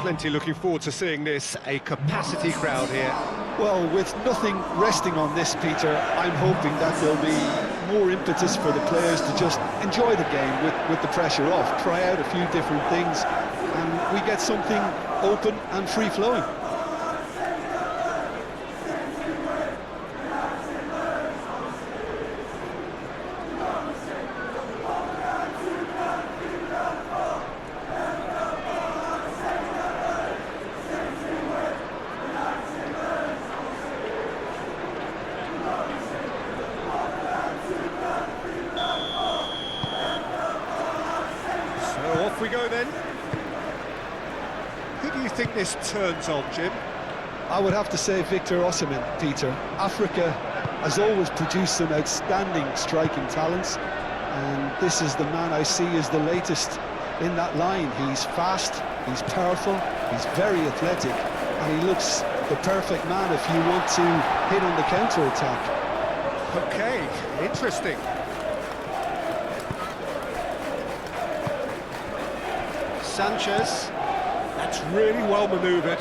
plenty looking forward to seeing this, a capacity crowd here. Well, with nothing resting on this, Peter, I'm hoping that there'll be more impetus for the players to just enjoy the game with the pressure off, try out a few different things, and we get something open and free-flowing. Off we go then. Who do you think this turns on, Jim? I would have to say Victor Osimhen, Peter. Africa has always produced some outstanding striking talents, and this is the man I see as the latest in that line. He's fast, he's powerful, he's very athletic, and he looks the perfect man if you want to hit on the counter-attack. Okay, interesting. Sanchez, that's really well manoeuvred.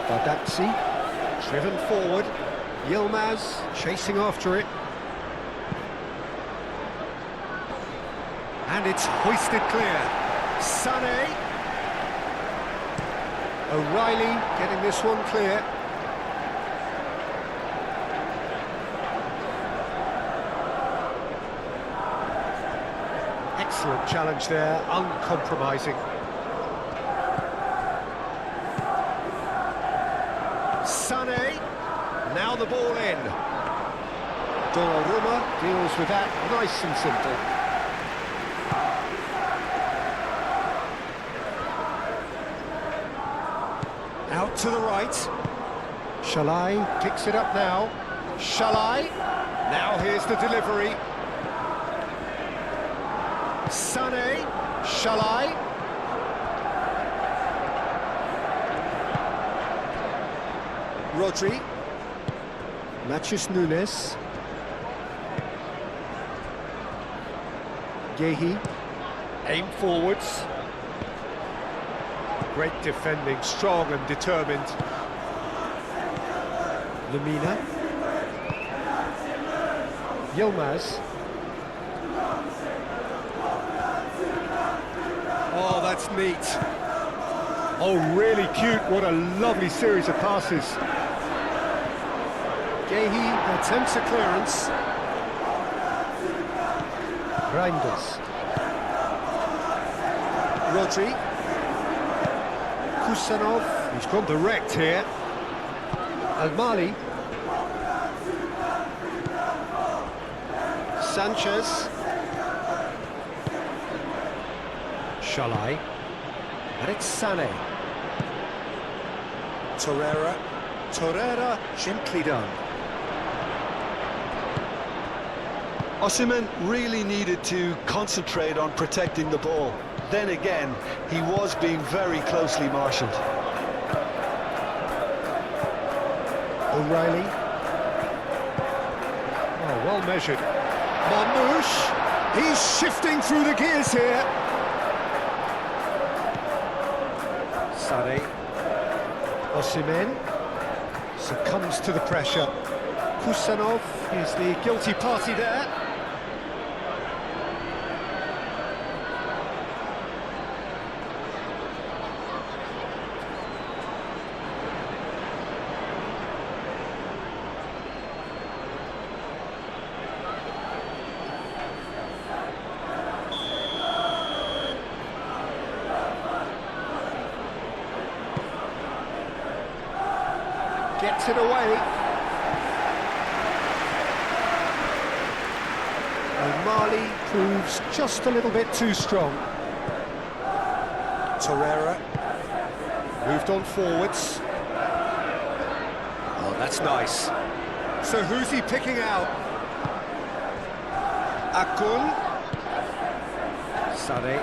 Bardazzi, driven forward. Yilmaz chasing after it. And it's hoisted clear. Sané. O'Reilly getting this one clear. Excellent challenge there, uncompromising. Sané, now the ball in. Donnarumma deals with that nice and simple. Out to the right. Shalai picks it up now. Shalai, now here's the delivery. Sané, Shalai. Rodri. Matheus Nunes. Gehi. Aim forwards. Great defending, strong and determined. Lemina. Yilmaz. Oh, that's neat. Oh, really cute. What a lovely series of passes. Gehi attempts a clearance. Reinders. Rodri. Kusanov. He's gone direct here. Al-Mali. Sanchez. Shalai, and it's Sané. Torreira, gently done. Osimhen really needed to concentrate on protecting the ball. Then again, he was being very closely marshalled. O'Reilly. Oh, well measured. Marmoush, he's shifting through the gears here. Sané. Osimhen succumbs to the pressure. Kusanov is the guilty party there. Gets it away. O'Malley proves just a little bit too strong. Torreira moved on forwards. Oh, that's nice. So who's he picking out? Akun. Sané.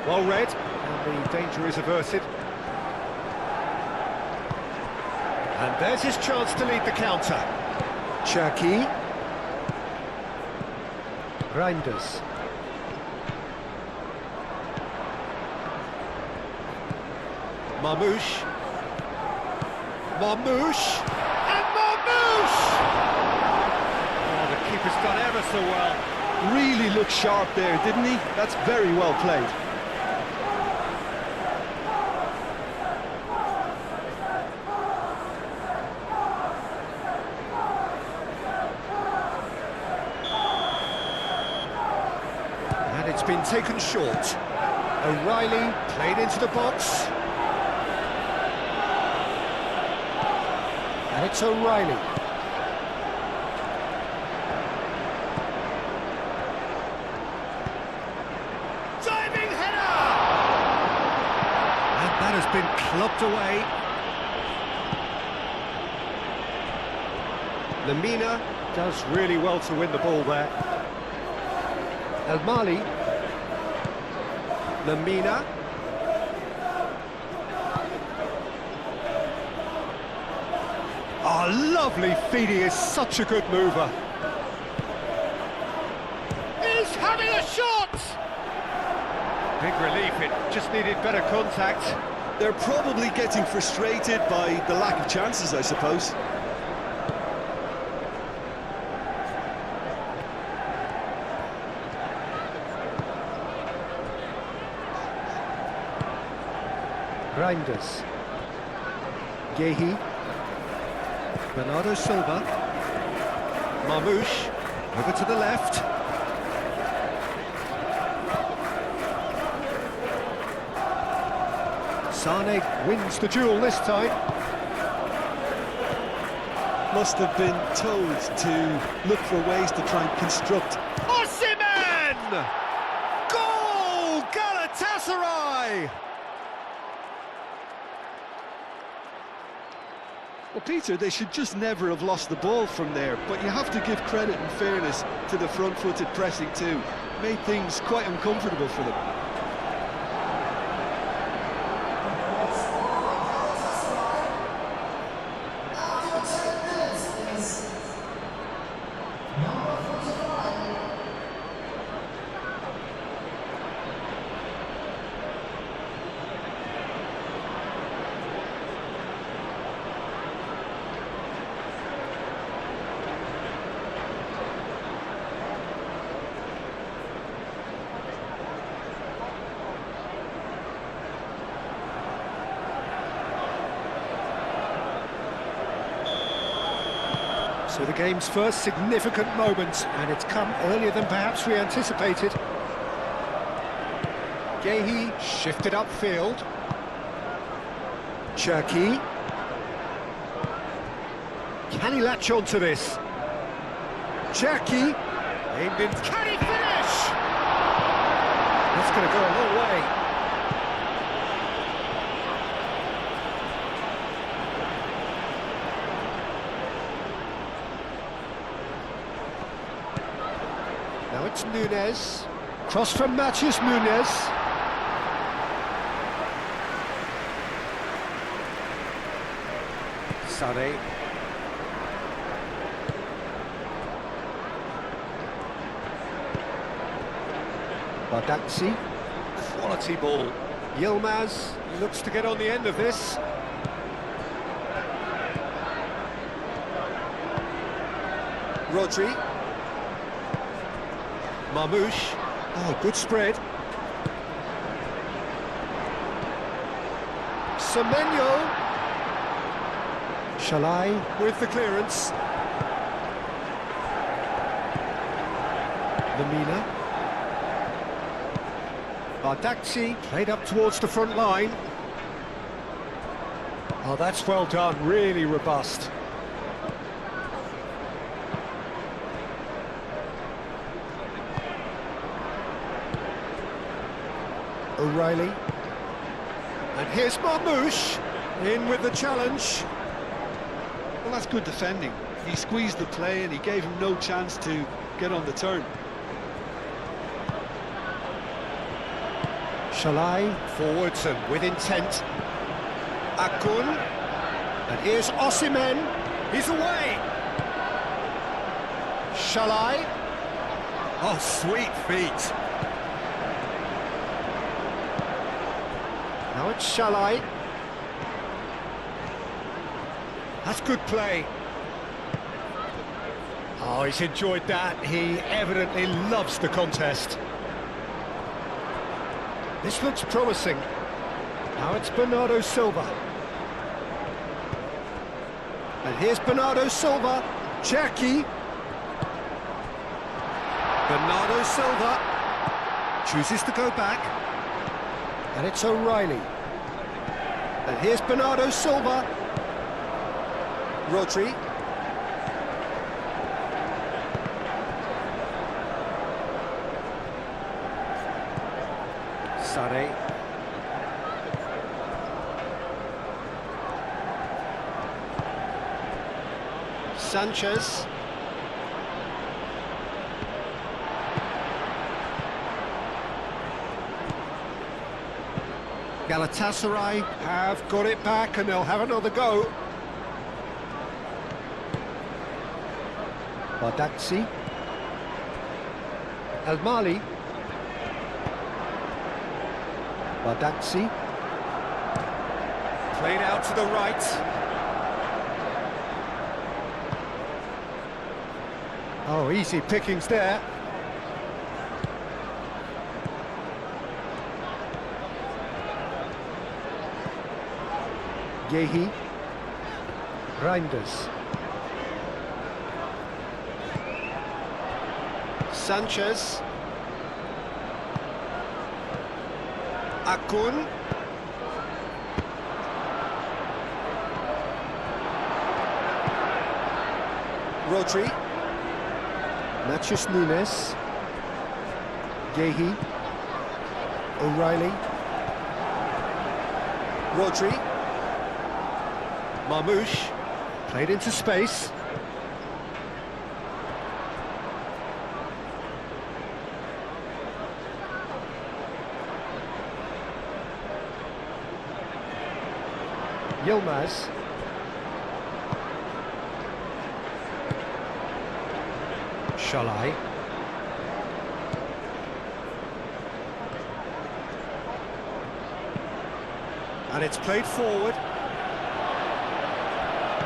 Well read. The danger is averted. And there's his chance to lead the counter. Cherki. Reinders. Marmoush. Marmoush. And Marmoush! Oh, the keeper's done ever so well. Really looked sharp there, didn't he? That's very well played. And it's been taken short. O'Reilly played into the box. And it's O'Reilly. Diving header! And that has been clubbed away. Lemina does really well to win the ball there. El Mali. Lemina. Oh, lovely feed, he is such a good mover. He's having a shot! Big relief, it just needed better contact. They're probably getting frustrated by the lack of chances, I suppose. Reinders. Gehi. Bernardo Silva. Marmoush. Over to the left. Sane wins the duel this time. Must have been told to look for ways to try and construct. Osimhen! Goal! Galatasaray! Well, Peter, they should just never have lost the ball from there, but you have to give credit and fairness to the front-footed pressing too. Made things quite uncomfortable for them. So the game's first significant moment, and it's come earlier than perhaps we anticipated. Gehi shifted upfield. Cherki. Can he latch on to this? Cherki. Aimed in. Can he finish? That's going to go a long way. Now it's Nunes. Cross from Matheus Nunes. Sane. Badaxi. Quality ball. Yilmaz looks to get on the end of this. Rodri. Marmoush. Oh, good spread. Semenyo. Shalai with the clearance. Lemina. Badaxi played up towards the front line. Oh, that's well done, really robust. O'Reilly. And here's Marmoush, in with the challenge. Well, that's good defending. He squeezed the play and he gave him no chance to get on the turn. Shalai forwards and with intent. Akun. And here's Osimhen. He's away. Shalai. Oh, sweet feet. Now it's Shalai. That's good play. Oh, he's enjoyed that. He evidently loves the contest. This looks promising. Now it's Bernardo Silva. And here's Bernardo Silva. Jackie. Bernardo Silva chooses to go back. And it's O'Reilly. And here's Bernardo Silva. Rodri. Sane. Sanchez. Galatasaray have got it back and they'll have another go. Bardazzi. El Mali. Bardazzi. Played out to the right. Oh, easy pickings there. Yehi. Reinders. Sanchez. Akun. Rodri. Matheus Nunes. Yehi. O'Reilly. Rodri. Marmoush. Played into space. Yilmaz. Shalai. And it's played forward.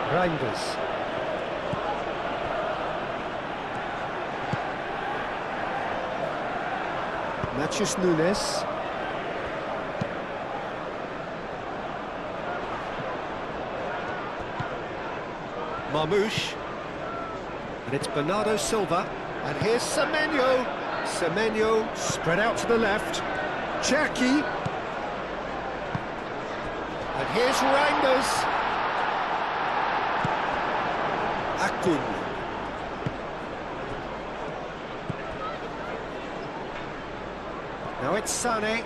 Reinders. Matheus Nunes. Marmoush. And it's Bernardo Silva. And here's Semenyo. Semenyo spread out to the left. Jackie. And here's Reinders. Akun. Now it's Sane.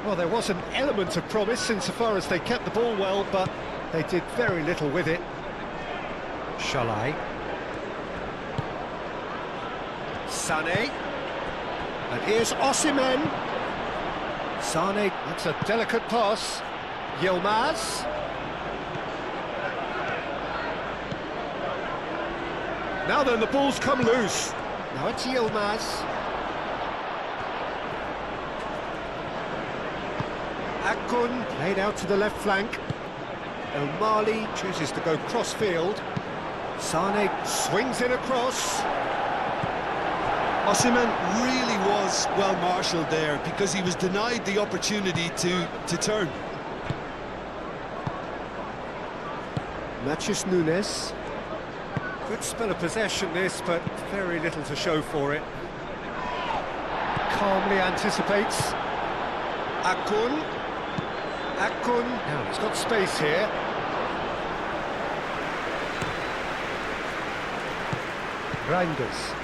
Well, there was an element of promise insofar as they kept the ball well, but they did very little with it. Shalai. Sane. And here's Osimhen. Sane, that's a delicate pass. Yilmaz. Now then, the ball's come loose. Now it's Yilmaz. Akun played out to the left flank. El Mali chooses to go cross-field. Sane swings it across. Osimhen really was well marshalled there because he was denied the opportunity to turn. Matheus Nunes. Good spell of possession this, but very little to show for it. Calmly anticipates. Akun. Akun. Now he's got space here. Reinders.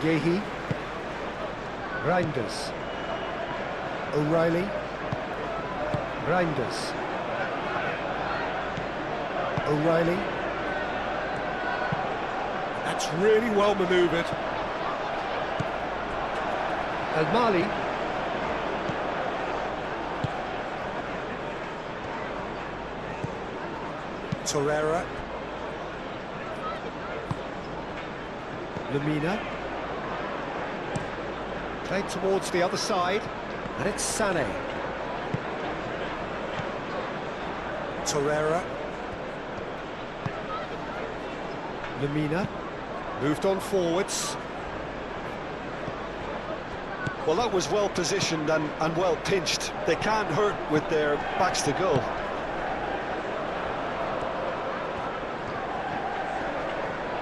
Yehi. Reinders. O'Reilly. Reinders. O'Reilly. That's really well manoeuvred. El Mali. Torreira. Lemina. Played towards the other side, and it's Sané. Torreira. Lemina. Moved on forwards. Well, that was well positioned and well pinched. They can't hurt with their backs to goal.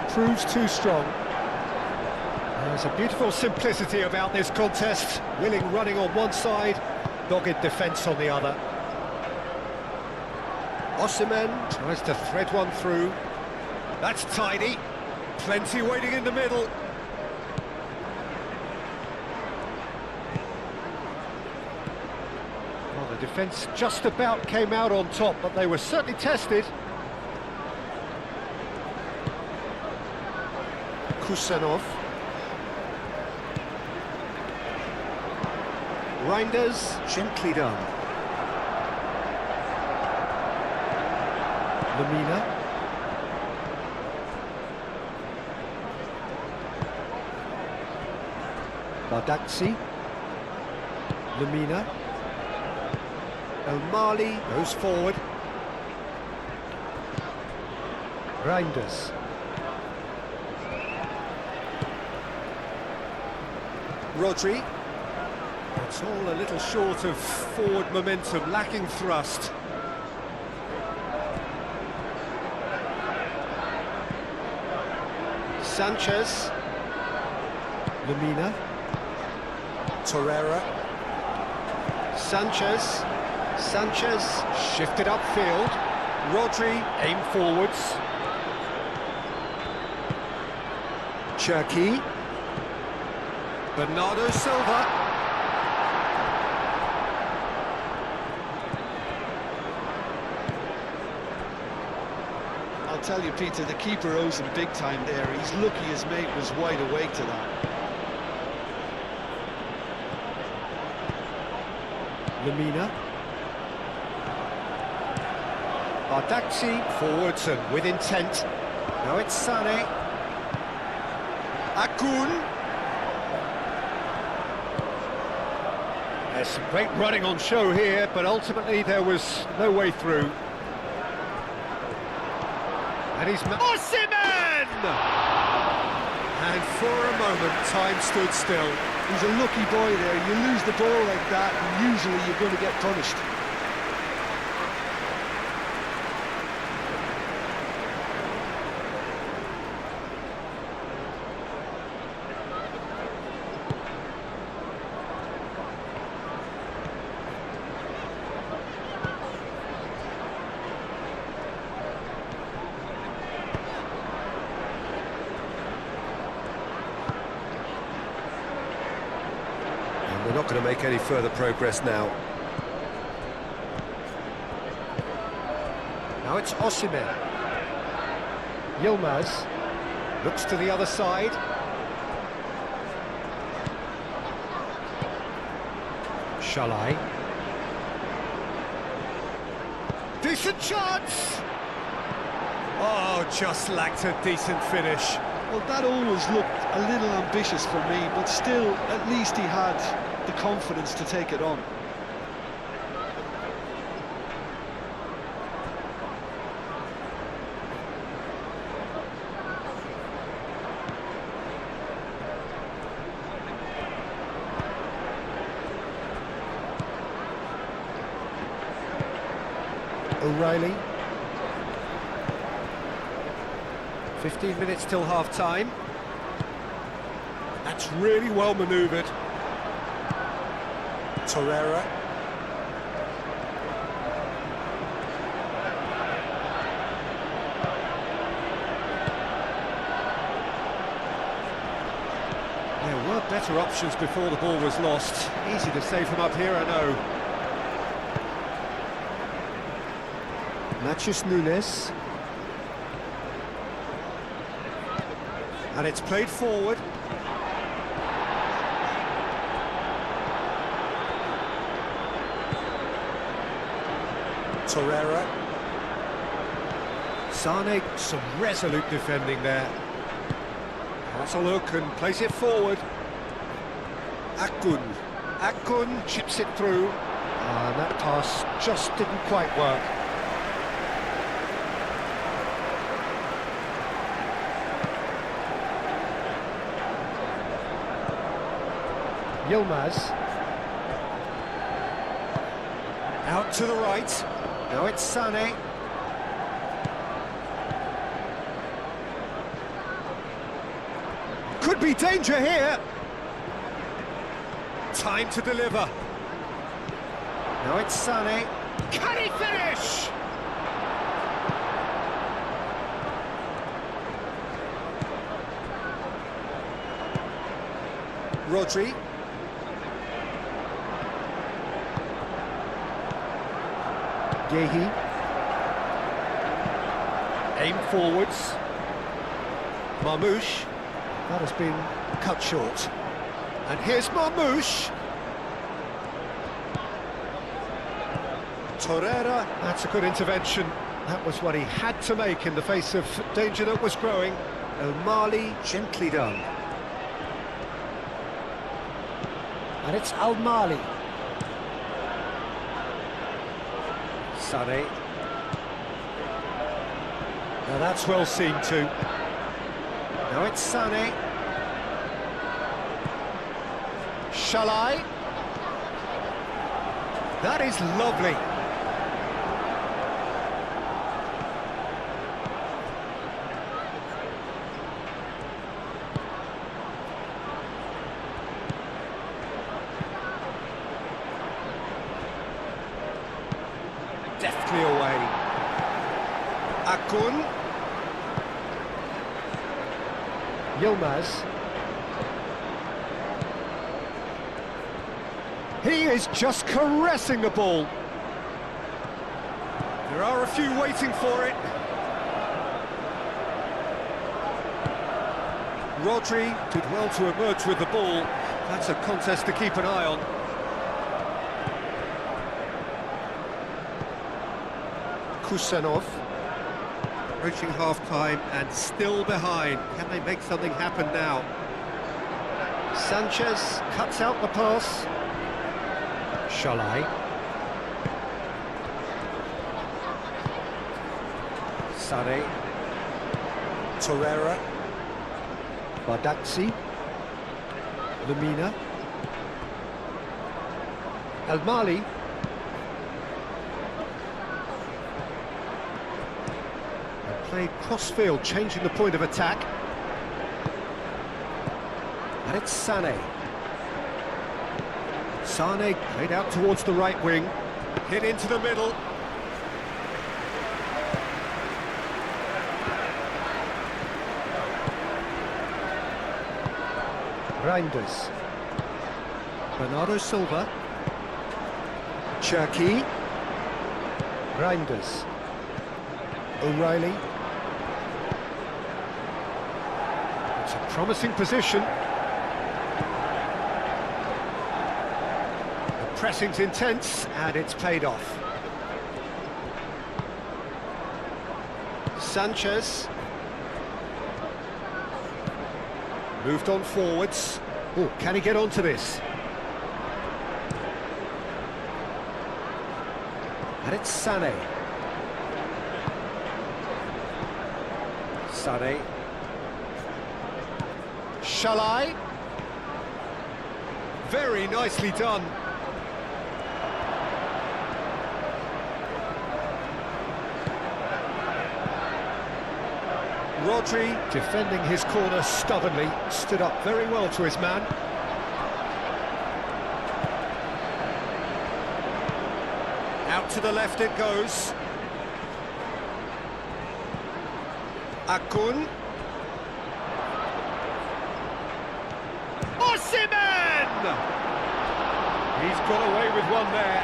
Proves too strong. There's a beautiful simplicity about this contest. Willing running on one side, dogged defence on the other. Osimhen tries to thread one through. That's tidy. Plenty waiting in the middle. Well, the defence just about came out on top, but they were certainly tested. Kusanov. Reinders, gently done. Lemina. Bardakci. Lemina. O'Malley goes forward. Reinders. Rodri. It's all a little short of forward momentum, lacking thrust. Sanchez. Lemina. Torreira. Sanchez. Sanchez shifted upfield. Rodri aim forwards. Cherki. Bernardo Silva. I'll tell you, Peter, the keeper owes him big time there. He's lucky his mate was wide awake to that. Lemina. Bardakci forwards and with intent. Now it's Sané. Akun. There's some great running on show here, but ultimately there was no way through. And he's... Osimhen! And for a moment, time stood still. He's a lucky boy there. You lose the ball like that, and usually you're going to get punished. They're not going to make any further progress now. Now it's Osimhen. Yilmaz looks to the other side. Shalai. Decent chance! Oh, just lacked a decent finish. Well, that always looked a little ambitious for me, but still, at least he had the confidence to take it on. O'Reilly. 15 minutes till half-time. That's really well manoeuvred. Torreira. There were better options before the ball was lost. Easy to save from up here, I know. Matheus Nunes. And it's played forward. Torreira. Sané, some resolute defending there. Has a look and plays it forward. Akgun chips it through. And that pass just didn't quite work. Yilmaz. Out to the right. Now it's Sané. Could be danger here. Time to deliver. Now it's Sané. Can he finish? Rodri. Gehi. Aim forwards. Marmoush. That has been cut short. And here's Marmoush. Torreira. That's a good intervention. That was what he had to make in the face of danger that was growing. O'Malley, gently done. And it's Al-Mali. Sané. Now that's well seen too. Now it's Sané. Shalai. That is lovely. Deftly away. Akgun. Yilmaz. He is just caressing the ball. There are a few waiting for it. Rodri did well to emerge with the ball. That's a contest to keep an eye on. Kusanov. Reaching half-time and still behind. Can they make something happen now? Sanchez cuts out the pass. Shalai. Sané. Torreira. Bardazzi. Lemina. Al-Mali. Played cross-field, changing the point of attack. And it's Sané. Sané played out towards the right wing. Hit into the middle. Reinders. Bernardo Silva. Cherki. Reinders. O'Reilly. It's a promising position. The pressing's intense and it's paid off. Sanchez. Moved on forwards. Oh, can he get onto this? And it's Sané. Sané. Shalai. Very nicely done. Rodri, defending his corner stubbornly, stood up very well to his man. Out to the left it goes. Akgun. Osimhen! He's got away with one there.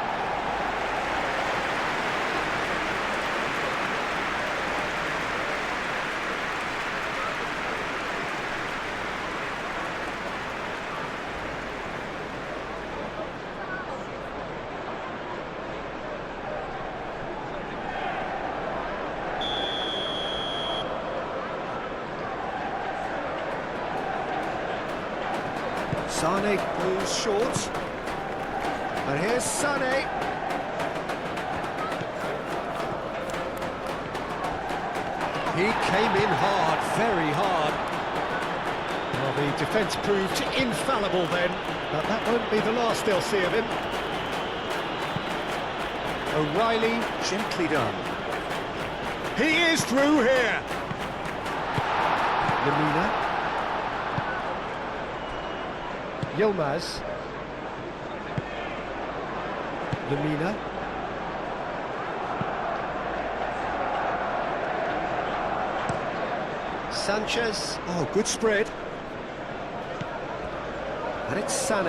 Sane goes short. And here's Sane. He came in hard, very hard. Well, the defence proved infallible then, but that won't be the last they'll see of him. O'Reilly, gently done. He is through here! Lemina. Yilmaz. Lemina. Sanchez. Oh, good spread. And it's Sane.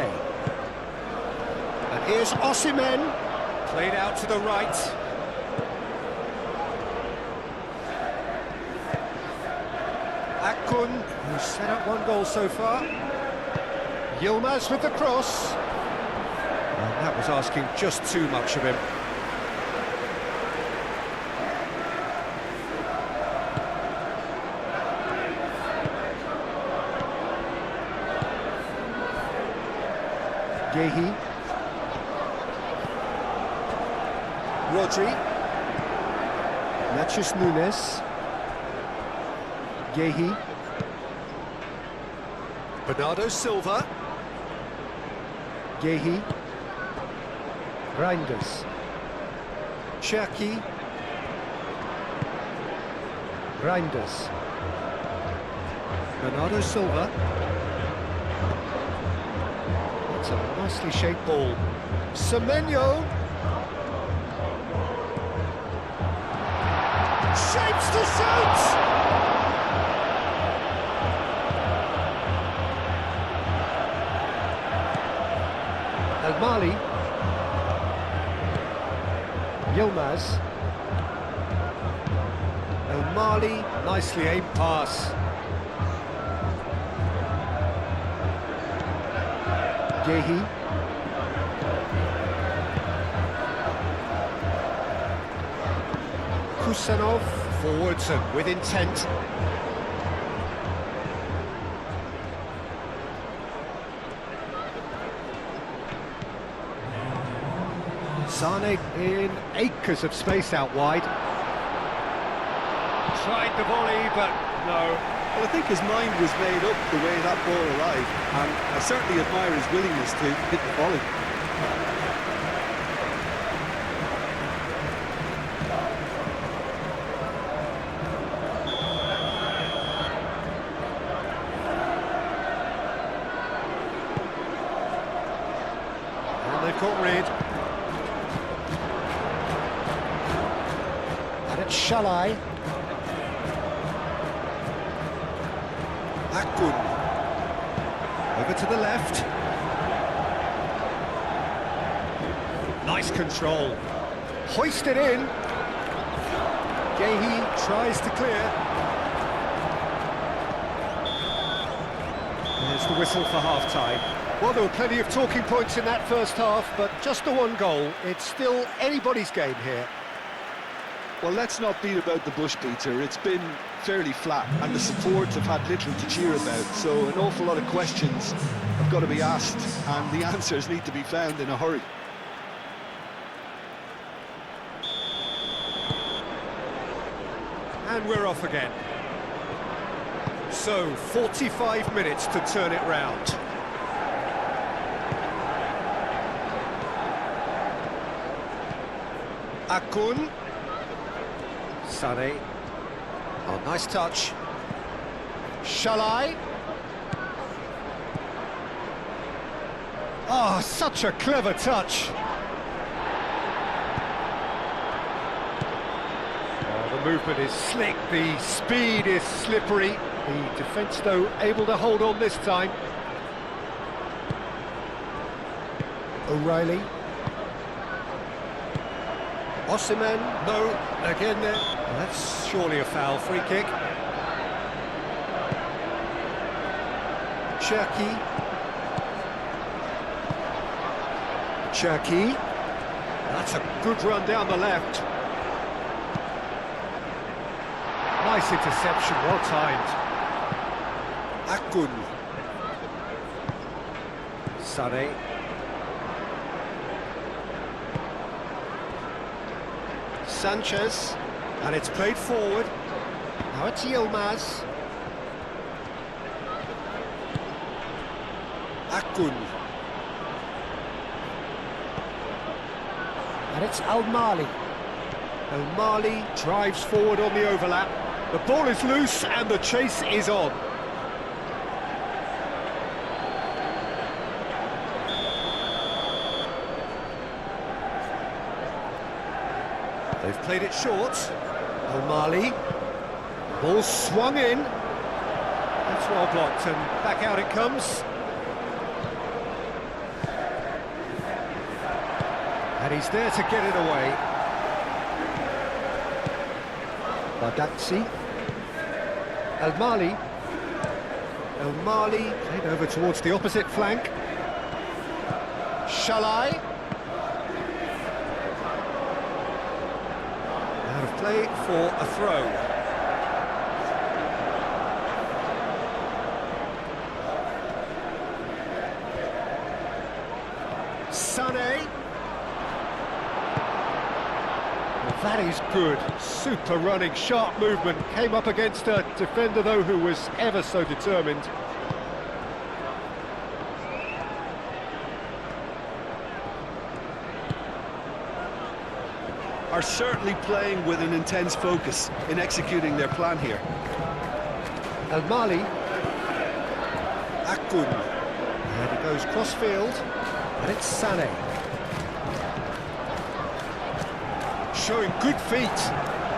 And here's Osimhen. Played out to the right. Akun, who's set up one goal so far. Yilmaz with the cross. Well, that was asking just too much of him. Gehi. Rodri. Nachos Nunes. Gehi. Bernardo Silva. Gehi. Reinders. Cherki. Reinders. Bernardo Silva. It's a nicely shaped ball. Semenyo. Shapes to shoot! El Mali. Yilmaz. El Mali, nicely aimed pass. Gehi. Kusanov, forwards and with intent. Sane in acres of space out wide. Tried the volley, but no. Well, I think his mind was made up the way that ball arrived, and I certainly admire his willingness to hit the volley. And they've got rid. And it's Shalai. Akun. Over to the left. Nice control. Hoisted in. Gehi tries to clear. There's the whistle for half-time. Well, there were plenty of talking points in that first half, but just the one goal. It's still anybody's game here. Well, let's not beat about the bush, Peter. It's been fairly flat, and the supports have had little to cheer about, so an awful lot of questions have got to be asked, and the answers need to be found in a hurry. And we're off again. So, 45 minutes to turn it round. Akun. Sane. Oh, nice touch. Shalai. Oh, such a clever touch. Oh, the movement is slick, the speed is slippery. The defence, though, able to hold on this time. O'Reilly. Osimhen, no, again there. That's surely a foul, free kick. Cherki. Cherki. That's a good run down the left. Nice interception, well timed. Akun. Sané. Sanchez, and it's played forward. Now it's Yilmaz. Akun. And it's Al-Mali. Al-Mali drives forward on the overlap. The ball is loose and the chase is on. They've played it short. Al-Mali. Ball swung in. That's well blocked and back out it comes. And he's there to get it away. Badaxi. Al-Mali. Al-Mali played over towards the opposite flank. Shalai. Out of play for a throw. Sané. Well, that is good. Super running, sharp movement. Came up against a defender, though, who was ever so determined. Are certainly playing with an intense focus in executing their plan here. Al-Mali. Akun. And it goes cross-field. And it's Sané. Showing good feet.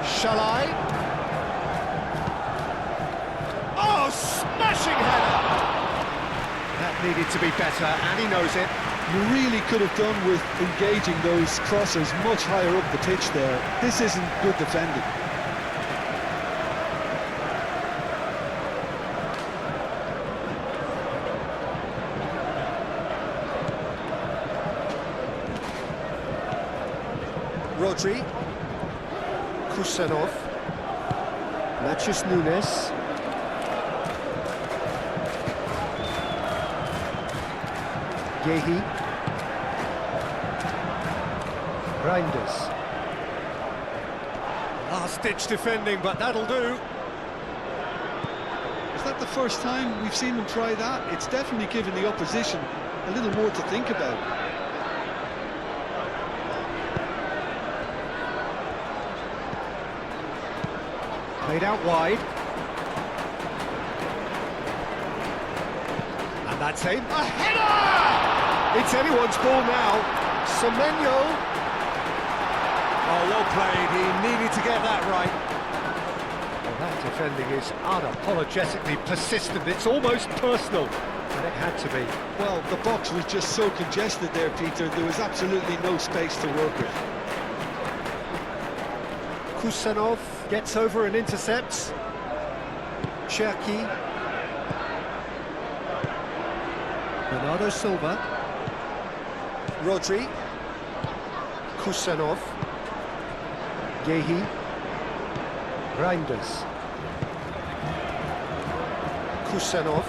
Shalai. Oh, smashing header! That needed to be better, and he knows it. You really could have done with engaging those crossers much higher up the pitch there. This isn't good defending. Rodri. Kusanov. Matheus Nunes. Yehi. Reinders. Last-ditch defending, but that'll do. Is that the first time we've seen them try that? It's definitely given the opposition a little more to think about. Played out wide. And that's a header! It's anyone's ball now. Semenyo. Oh, well played. He needed to get that right. Well, that defending is unapologetically persistent. It's almost personal. And it had to be. Well, the box was just so congested there, Peter. There was absolutely no space to work with. Kusanov gets over and intercepts. Cherki. Bernardo Silva. Rodri. Kusanov. Yehi. Reinders. Kusanov.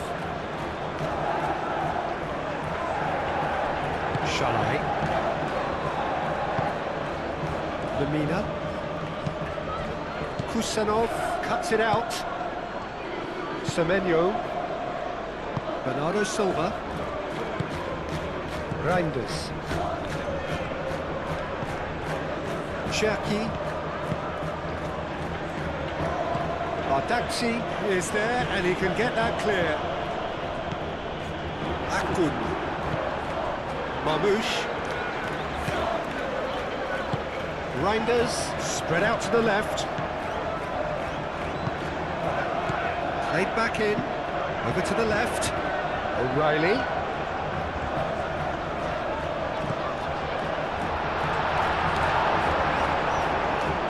Shalai. Lemina. Kusanov cuts it out. Semenyo. Bernardo Silva. Reinders. Cherki. Badaxi is there and he can get that clear. Akun. Mamouche. Reinders spread out to the left. Played back in. Over to the left. O'Reilly.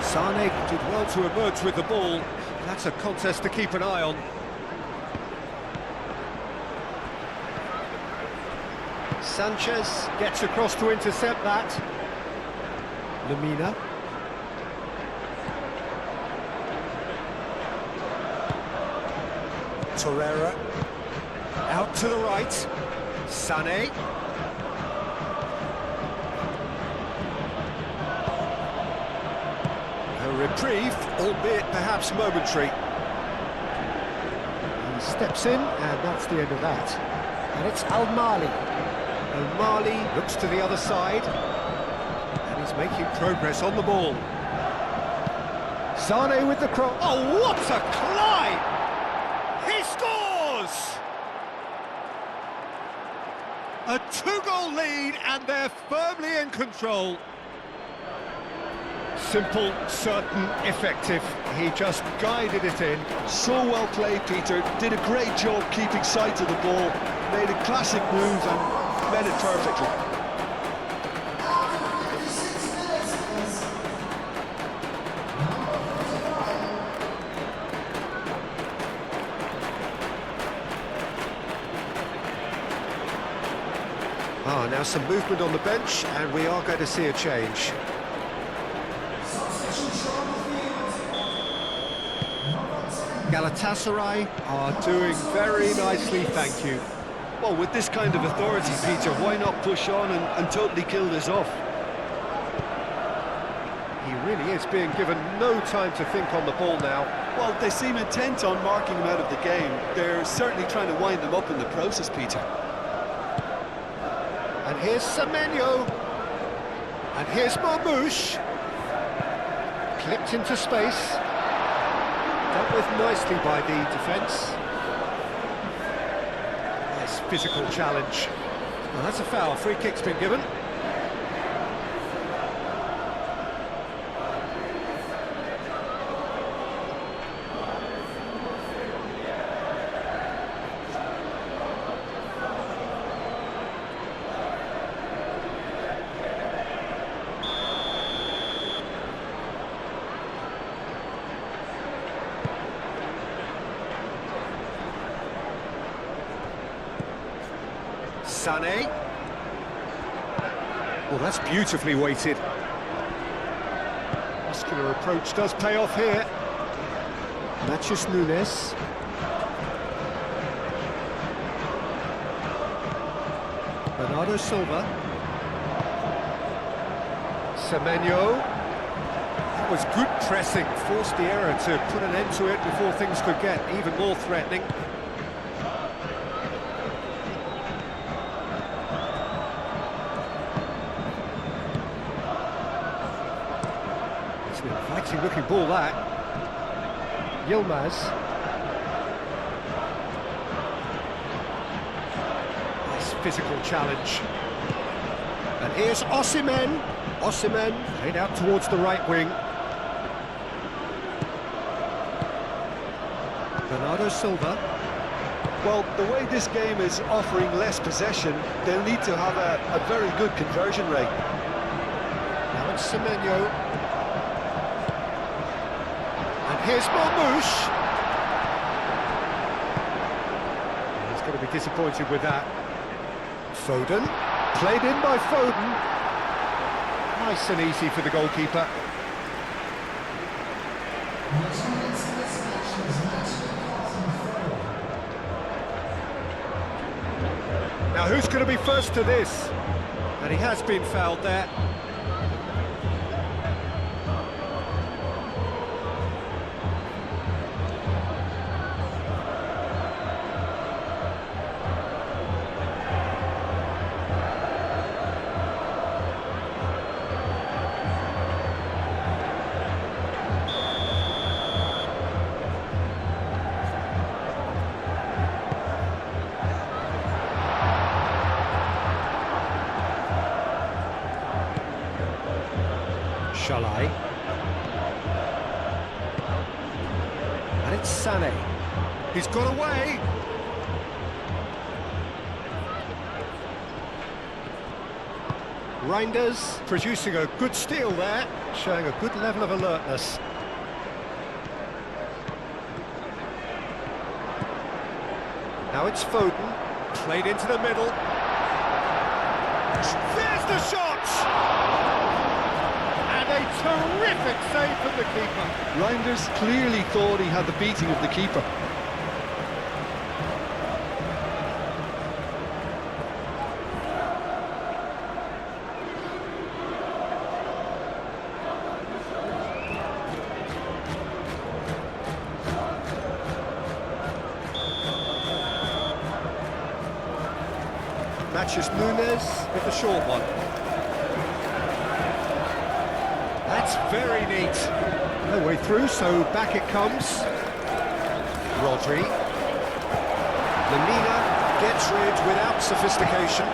Sané did well to emerge with the ball. That's a contest to keep an eye on. Sanchez gets across to intercept that. Lemina. Torreira. Out to the right. Sané. A reprieve, albeit perhaps momentary. He steps in, and that's the end of that. And it's Al-Mali. Al-Mali looks to the other side, and he's making progress on the ball. Sane with the cross. Oh, what a climb! He scores! A two-goal lead, and they're firmly in control. Simple, certain, effective. He just guided it in. So well played, Peter. Did a great job keeping sight of the ball. Made a classic move and read it perfectly. Now some movement on the bench, and we are going to see a change. Galatasaray are doing very nicely, thank you. Well, with this kind of authority, Peter, why not push on and totally kill this off? He really is being given no time to think on the ball now. Well, they seem intent on marking him out of the game. They're certainly trying to wind him up in the process, Peter. And here's Semenyo. And here's Marmouche. Clipped into space. Dealt with nicely by the defence. Nice physical challenge. Well, that's a foul. Free kick's been given. Sané. Well, that's beautifully weighted. Muscular approach does pay off here. Mathias Nunes. Bernardo Silva. Semenyo. That was good pressing, forced the error to put an end to it before things could get even more threatening. Fighting looking ball that. Yilmaz. Nice physical challenge. And here's Osimhen. Osimhen played out towards the right wing. Bernardo Silva. Well, the way this game is offering less possession, they'll need to have a very good conversion rate. Now it's Semenyo. Here's Marmouche. He's going to be disappointed with that. Foden. Played in by Foden. Nice and easy for the goalkeeper. Now who's going to be first to this? And he has been fouled there. Shalai. And it's Sané. He's got away. Reinders producing a good steal there, showing a good level of alertness. Now it's Foden, played into the middle. There's the shot! A terrific save from the keeper. Reinders clearly thought he had the beating of the keeper. Matches Nunes with the short one. That's very neat. No way through, so back it comes. Rodri. Lemina gets rid without sophistication.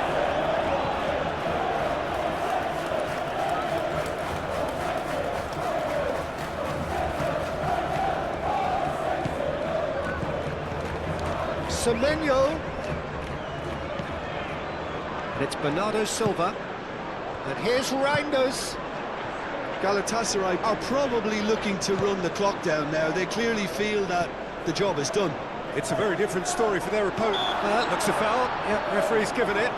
Semenyo. And it's Bernardo Silva. And here's Reinders. Galatasaray are probably looking to run the clock down now. They clearly feel that the job is done. It's a very different story for their opponent. That looks a foul. Yep, referee's given it.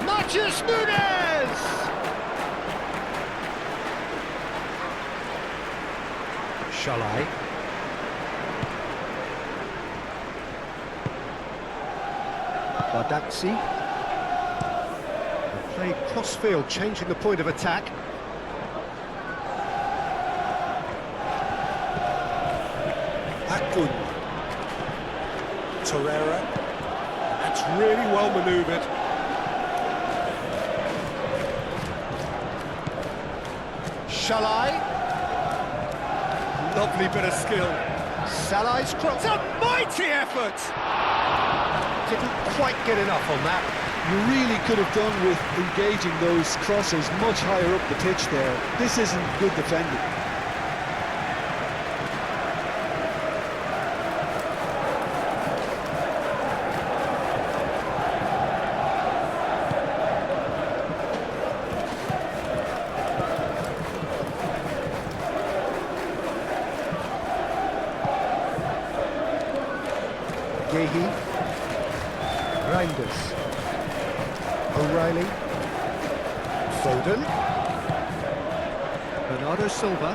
Matches Nunes! Shalai. Bardakci. Play cross-field, changing the point of attack. Akun. Torreira. That's really well manoeuvred. Shalai. Lovely bit of skill. Salah's cross. A mighty effort! Didn't quite get enough on that. You really could have done with engaging those crosses much higher up the pitch there. This isn't good defending. Gehi, Reinders, O'Reilly, Foden, Bernardo Silva.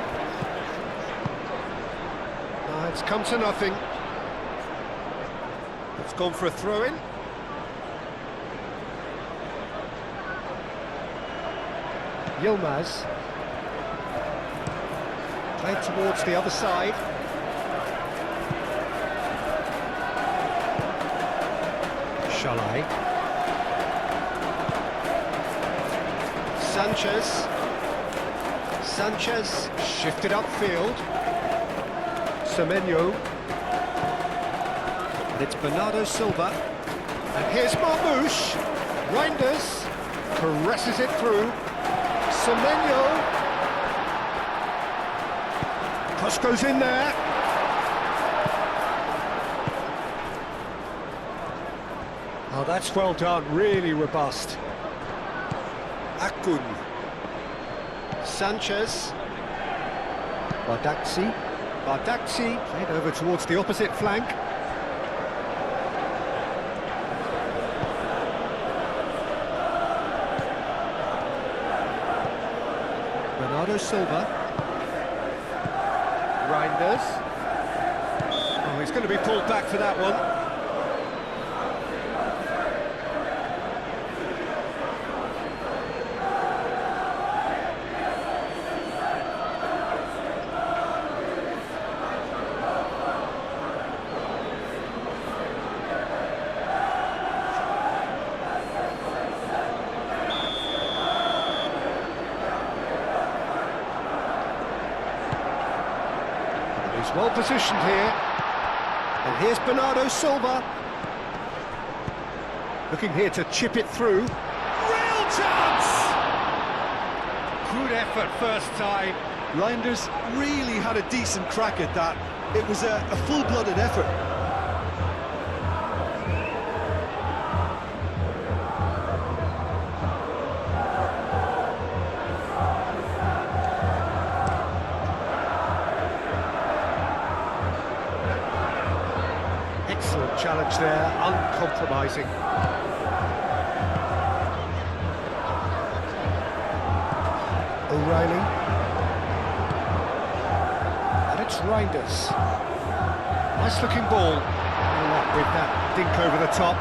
It's come to nothing. It's gone for a throw-in. Yilmaz. Played towards the other side. Shalai. Sanchez shifted upfield. Semenyo. And it's Bernardo Silva. And here's Marmoush. Reinders caresses it through. Semenyo. Cross goes in there. Oh, that's well done, really robust. Akun. Sanchez. Bardakci. Played over towards the opposite flank. Bernardo Silva. Reinders. Oh, he's going to be pulled back for that one. He's well positioned here. And here's Bernardo Silva. Looking here to chip it through. Real chance! Good effort first time. Reinders really had a decent crack at that. It was a full-blooded effort. Excellent challenge there, uncompromising. O'Reilly. It's Reinders. Nice looking ball. With that dink over the top.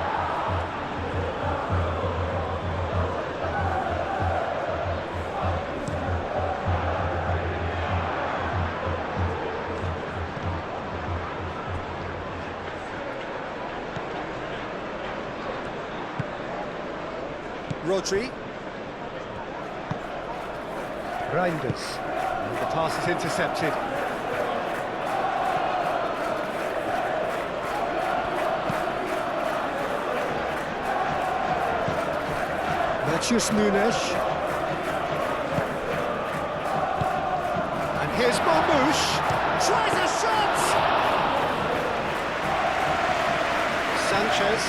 Rodri. Reinders. And the pass is intercepted. Matheus Nunes. And here's Marmoush. Tries a shot! Sanchez.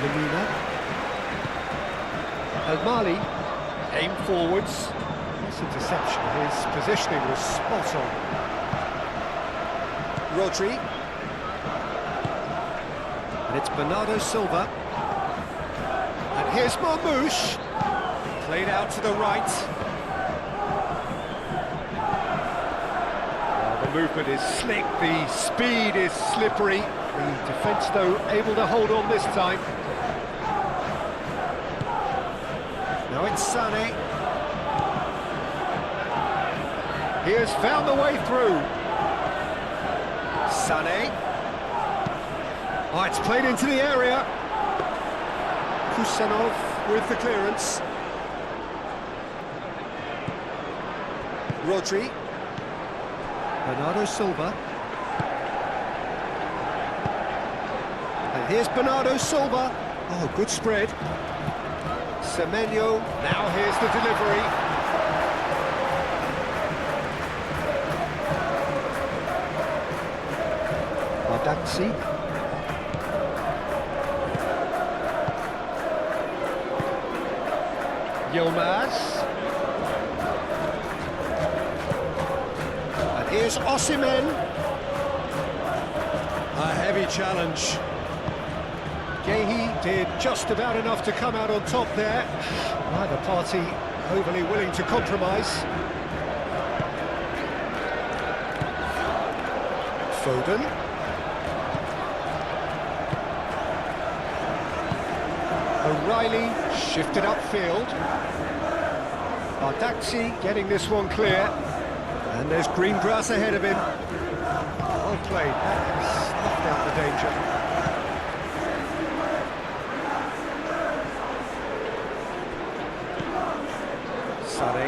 Lemina. El Mali. Aim forwards. Nice interception. His positioning was spot on. Rodri. And it's Bernardo Silva. And here's Marmoush. Played out to the right. The movement is slick, the speed is slippery. The defence, though, able to hold on this time. Now it's Sané. He has found the way through. Sané. Oh, it's played into the area. Kusanov with the clearance. Rodri. Bernardo Silva. And here's Bernardo Silva. Oh, good spread. Semenyo. Now here's the delivery. Ardaxi. Yilmaz. And here's Osimhen. A heavy challenge. Gehi did just about enough to come out on top there. Neither party overly willing to compromise. Foden. O'Reilly shifted upfield. Ardaxi getting this one clear. And there's green grass ahead of him. Well played. That has snuffed out the danger. Sané.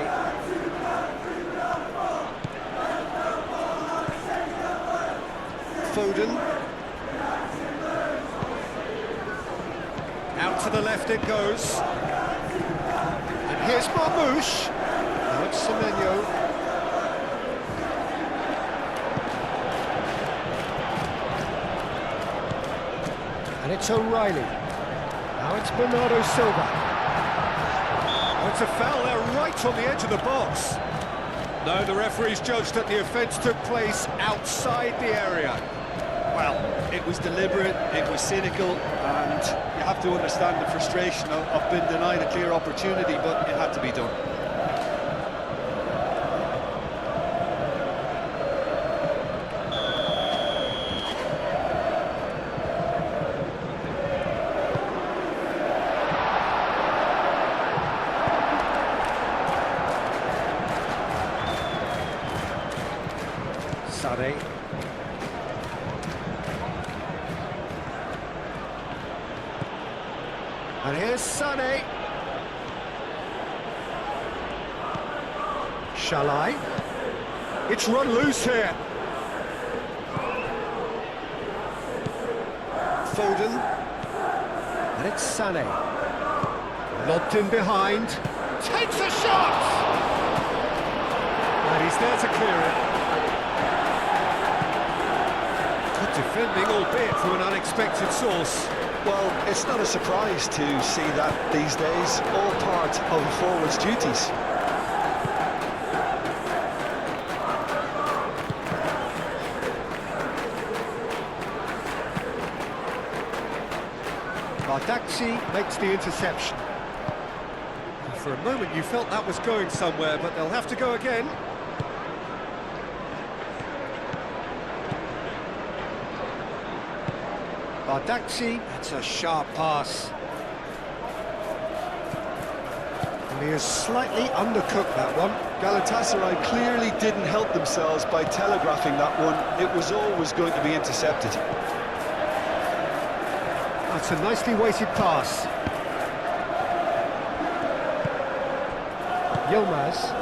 Foden. Out to the left it goes. And here's Marmoush. Now it's Semenyo. And it's O'Reilly. Now it's Bernardo Silva. Oh, it's a foul there right on the edge of the box. No, the referee's judged that the offence took place outside the area. Well, it was deliberate, it was cynical, and you have to understand the frustration of being denied a clear opportunity, but it had to be done. Sané. And here's Sané. Shalai. It's run loose here. Foden. And it's Sané. Lobbed in behind. Takes a shot! And he's there to clear it. Good defending, albeit from an unexpected source. Well, it's not a surprise to see that these days, all part of a forward's duties. Ardaxi makes the interception. For a moment you felt that was going somewhere, but they'll have to go again. Bardakci, that's a sharp pass. And he has slightly undercooked that one. Galatasaray clearly didn't help themselves by telegraphing that one. It was always going to be intercepted. That's a nicely weighted pass. Yilmaz.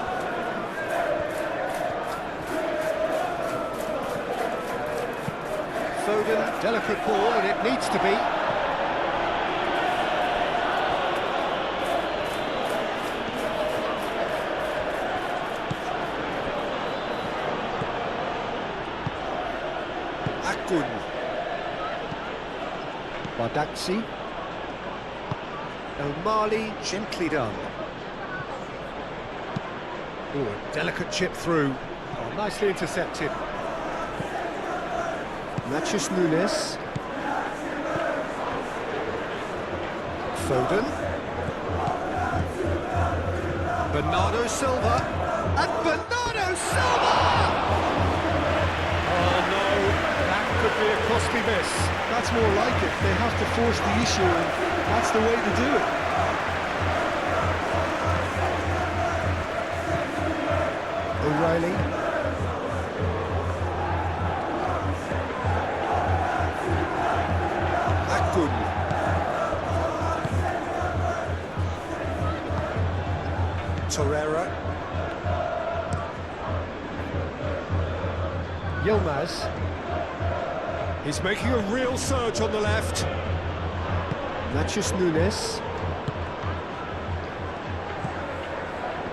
Foden, delicate ball, and it needs to be. Akgun. Bardakci. O'Malley, gently done. Oh, a delicate chip through. Oh, nicely intercepted. Natchez Nunes. Foden. Bernardo Silva. And Bernardo Silva! Oh no, that could be a costly miss. That's more like it. They have to force the issue, and that's the way to do it. O'Reilly. Akgun. Torreira. Yilmaz. He's making a real surge on the left. Natchez Nunes.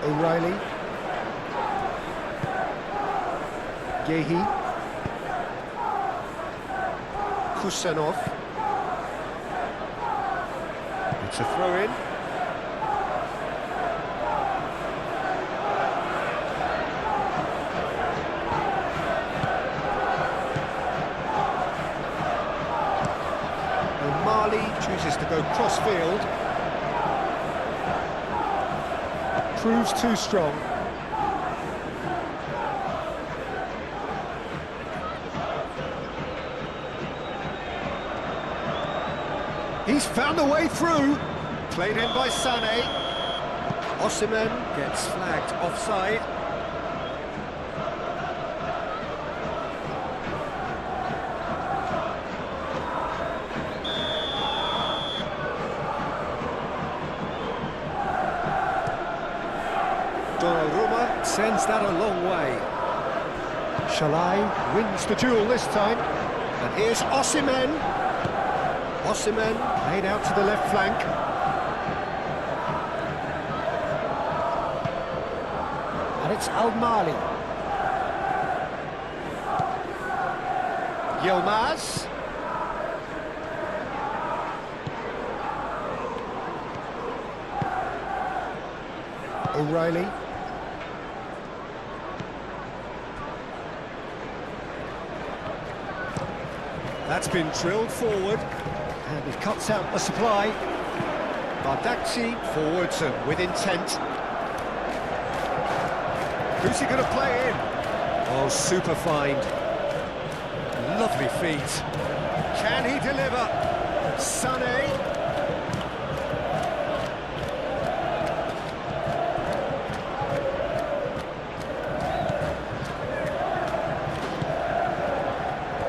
O'Reilly. Gehi. Kusanov. It's a throw-in. O'Malley chooses to go cross-field. Proves too strong. He's found a way through. Played in by Sané. Osimhen gets flagged offside. Donnarumma sends that a long way. Shalai wins the duel this time. And here's Osimhen. Osimhen played out to the left flank. And it's O'Malley. Yilmaz. O'Reilly. That's been drilled forward. And he cuts out the supply. Bardakci forwards and with intent. Who's he going to play in? Oh, super find. Lovely feet. Can he deliver? Sané.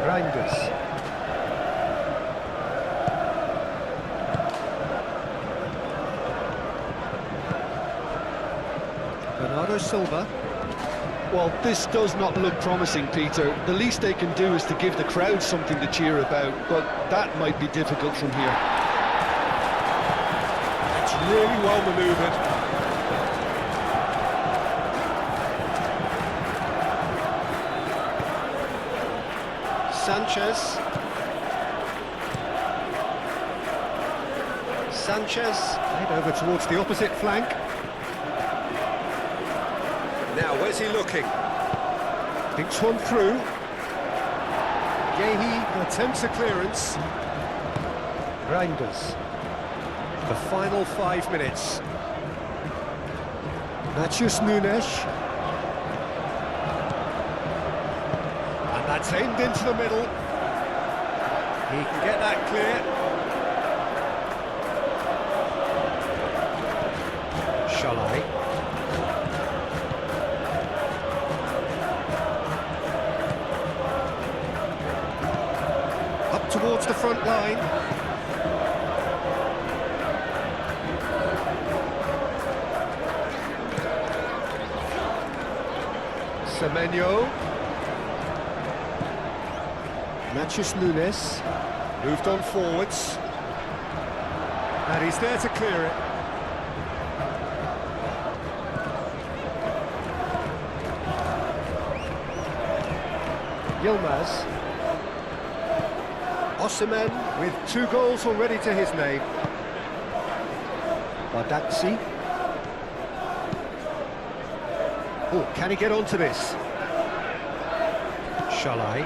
Reinders. Bernardo Silva. Well, this does not look promising, Peter. The least they can do is to give the crowd something to cheer about, but that might be difficult from here. It's really well manoeuvred. Sanchez head over towards the opposite flank. Now, where's he looking? Dinks one through. Gehi attempts a clearance. Reinders. The final 5 minutes. Matheus Nunes. And that's aimed into the middle. He can get that clear. Shalai. Up towards the front line. Semenyo. Matheus Nunes. Moved on forwards. And he's there to clear it. Yilmaz. Osimhen with 2 goals already to his name. Badaxi. Oh, can he get onto this? Shalai.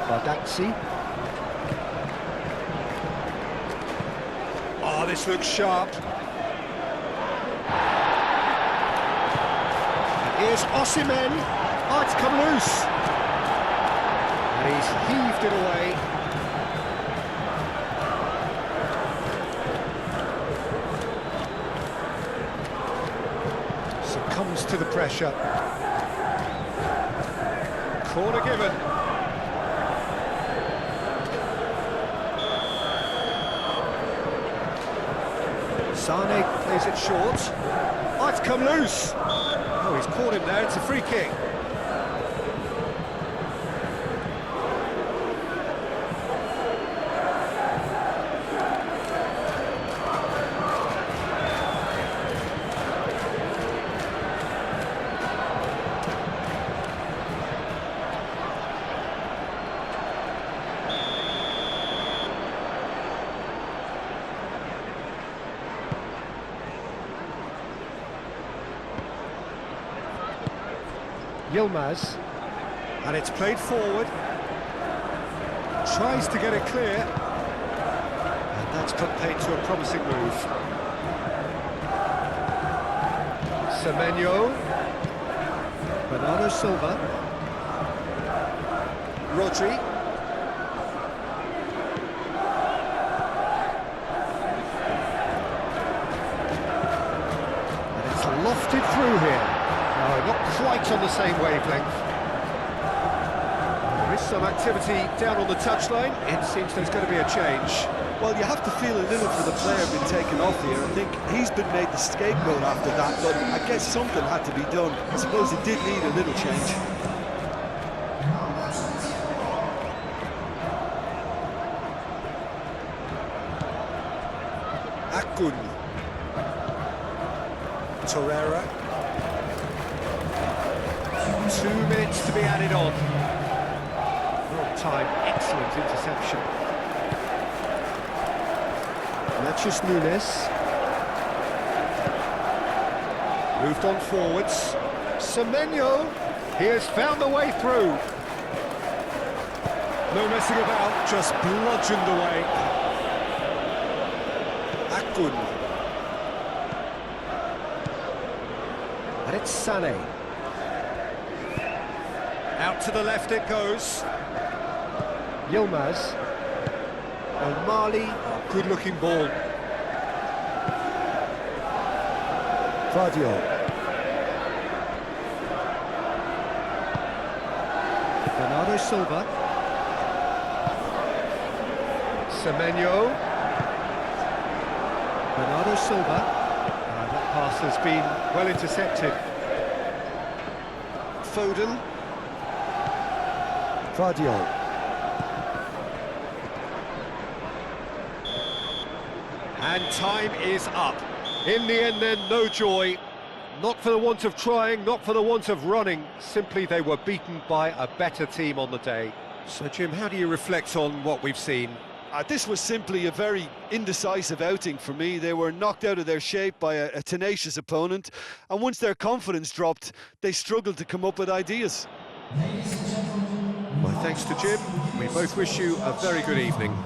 Badaxi. Oh, this looks sharp. Here's Osimhen. Oh, it's come loose. And he's heaved it away. Succumbs to the pressure. Corner given. Sane plays it short. Oh, it's come loose. Oh, he's caught him there. It's a free kick. Yilmaz, and it's played forward, tries to get it clear, and that's put paid to a promising move. Semenyo, Bernardo Silva, Rodri, and it's lofted through here. No, not quite on the same wavelength. There is some activity down on the touchline. It seems there's going to be a change. Well, you have to feel a little for the player being taken off here. I think he's been made the scapegoat after that, but I guess something had to be done. I suppose it did need a little change. Akun. Torreira. 2 minutes to be added on. Long time, excellent interception. Matheus Nunes. Moved on forwards. Semenyo. He has found the way through. No messing about, just bludgeoned away. Akun. And it's Sane. Out to the left it goes. Yilmaz. O'Malley. Oh, good-looking ball. Vardio. Bernardo Silva. Semenyo. Bernardo Silva. That pass has been well intercepted. Foden. Vardio. And time is up. In the end then, no joy. Not for the want of trying, not for the want of running. Simply they were beaten by a better team on the day. So Jim, how do you reflect on what we've seen? This was simply a very indecisive outing for me. They were knocked out of their shape by a tenacious opponent, and once their confidence dropped, they struggled to come up with ideas. My thanks to Jim. We both wish you a very good evening.